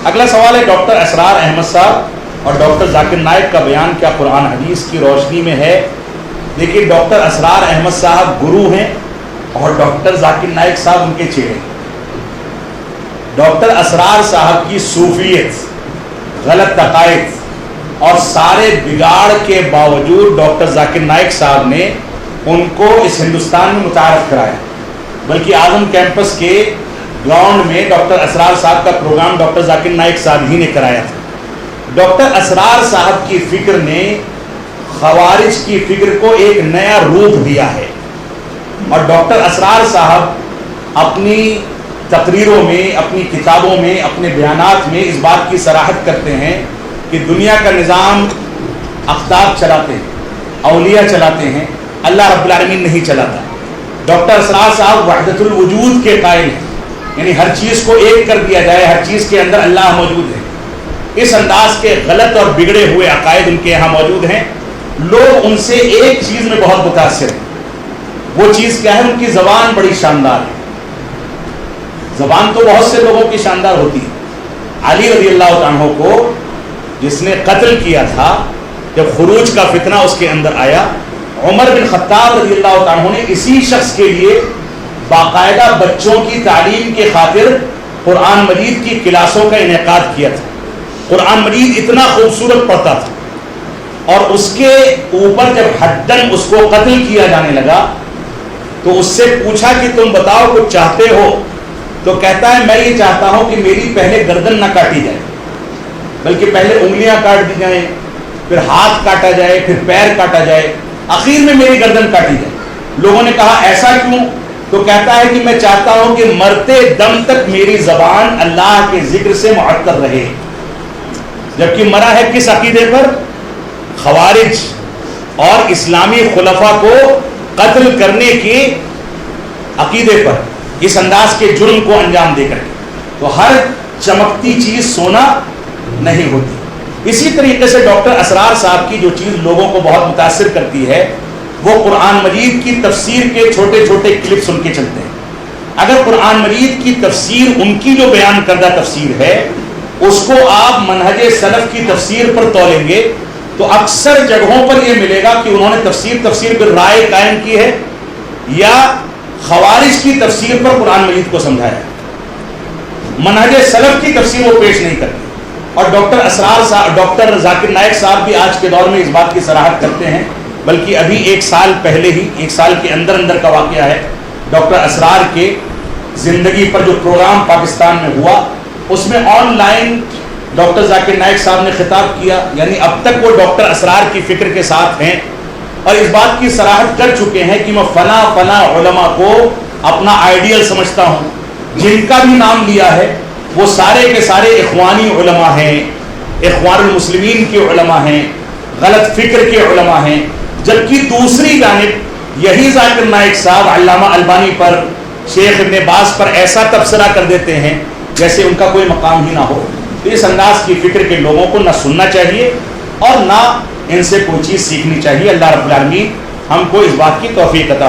اگلا سوال ہے ڈاکٹر اسرار احمد صاحب اور ڈاکٹر ذاکر نائک کا بیان کیا قرآن حدیث کی روشنی میں ہے؟ دیکھیے ڈاکٹر اسرار احمد صاحب گرو ہیں اور ڈاکٹر ذاکر نائک صاحب ان کے چیڑے ہیں۔ ڈاکٹر اسرار صاحب کی صوفیت، غلط عقائد اور سارے بگاڑ کے باوجود ڈاکٹر ذاکر نائک صاحب نے ان کو اس ہندوستان میں متعارف کرایا، بلکہ اعظم کیمپس کے گراؤنڈ میں ڈاکٹر اسرار صاحب کا پروگرام ڈاکٹر ذاکر نائک صاحب ہی نے کرایا تھا۔ ڈاکٹر اسرار صاحب کی فکر نے خوارج کی فکر کو ایک نیا روپ دیا ہے، اور ڈاکٹر اسرار صاحب اپنی تقریروں میں، اپنی کتابوں میں، اپنے بیانات میں اس بات کی صراحت کرتے ہیں کہ دنیا کا نظام اقطاب چلاتے ہیں، اولیاء چلاتے ہیں، اللہ رب العالمین نہیں چلاتا۔ ڈاکٹر اسرار صاحب وحدت الوجود کے قائل ہیں، یعنی ہر چیز کو ایک کر دیا جائے، ہر چیز کے اندر اللہ موجود ہے۔ اس انداز کے غلط اور بگڑے ہوئے عقائد ان کے یہاں موجود ہیں۔ لوگ ان سے ایک چیز میں بہت متاثر ہیں، وہ چیز کیا ہے؟ ان کی زبان بڑی شاندار ہے۔ زبان تو بہت سے لوگوں کی شاندار ہوتی ہے۔ علی رضی اللہ عنہ کو جس نے قتل کیا تھا، جب خروج کا فتنہ اس کے اندر آیا، عمر بن خطاب رضی اللہ عنہ نے اسی شخص کے لیے باقاعدہ بچوں کی تعلیم کے خاطر قرآن مجید کی کلاسوں کا انعقاد کیا تھا۔ قرآن مجید اتنا خوبصورت پڑھتا تھا، اور اس کے اوپر جب حدن اس کو قتل کیا جانے لگا تو اس سے پوچھا کہ تم بتاؤ کچھ چاہتے ہو؟ تو کہتا ہے میں یہ چاہتا ہوں کہ میری پہلے گردن نہ کاٹی جائے، بلکہ پہلے انگلیاں کاٹ دی جائیں، پھر ہاتھ کاٹا جائے، پھر پیر کاٹا جائے، آخر میں میری گردن کاٹی جائے۔ لوگوں نے کہا ایسا کیوں؟ تو کہتا ہے کہ میں چاہتا ہوں کہ مرتے دم تک میری زبان اللہ کے ذکر سے معطر رہے۔ جبکہ مرا ہے کس عقیدے پر؟ خوارج اور اسلامی خلفاء کو قتل کرنے کے عقیدے پر، اس انداز کے جرم کو انجام دے کر کے۔ تو ہر چمکتی چیز سونا نہیں ہوتی۔ اسی طریقے سے ڈاکٹر اسرار صاحب کی جو چیز لوگوں کو بہت متاثر کرتی ہے، وہ قرآن مجید کی تفسیر کے چھوٹے چھوٹے کلپ سن کے چلتے ہیں۔ اگر قرآن مجید کی تفسیر ان کی جو بیان کردہ تفسیر ہے اس کو آپ منہج سلف کی تفسیر پر تولیں گے تو اکثر جگہوں پر یہ ملے گا کہ انہوں نے تفسیر پر رائے قائم کی ہے، یا خوارج کی تفسیر پر قرآن مجید کو سمجھایا ہے۔ منہج سلف کی تفسیر وہ پیش نہیں کرتے۔ اور ڈاکٹر اسرار صاحب، ڈاکٹر ذاکر نائک صاحب بھی آج کے دور میں اس بات کی صراحت کرتے ہیں، بلکہ ابھی ایک سال پہلے ہی، ایک سال کے اندر کا واقعہ ہے، ڈاکٹر اسرار کے زندگی پر جو پروگرام پاکستان میں ہوا، اس میں on line doctor Zakir Naik صاحب نے خطاب کیا، یعنی اب تک وہ ڈاکٹر اسرار کی فکر کے ساتھ ہیں، اور اس بات کی صراحت کر چکے ہیں کہ میں فلاں علماء کو اپنا آئیڈیل سمجھتا ہوں۔ جن کا بھی نام لیا ہے وہ سارے کے سارے اخوانی علماء ہیں، اخوان المسلمین کے علماء ہیں، غلط فکر کے علماء ہیں۔ جبکہ دوسری جانب یہی ذاکر نائک صاحب علامہ البانی پر، شیخ ابن باز پر ایسا تبصرہ کر دیتے ہیں جیسے ان کا کوئی مقام ہی نہ ہو۔ تو اس انداز کی فکر کے لوگوں کو نہ سننا چاہیے اور نہ ان سے کوئی چیز سیکھنی چاہیے۔ اللہ رب العالمین ہم کو اس بات کی توفیق عطا